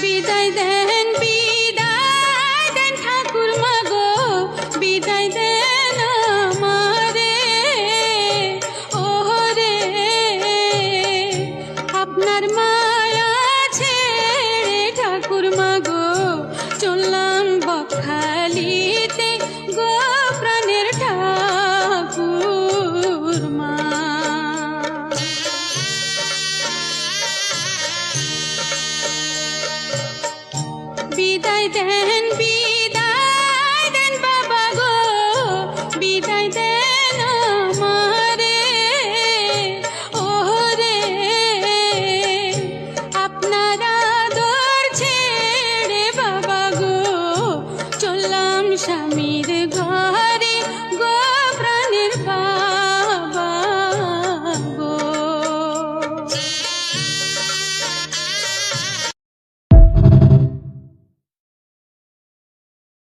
বিদায় দেন ঠাকুর মাগো, বিদায় দেন আমারে। ওরে আপনার মায়া ছেড়ে ঠাকুর মাগো চললাম বকখালিতে গো প্রাণের ঠাকুর মা। বিদায় দেন বিদায়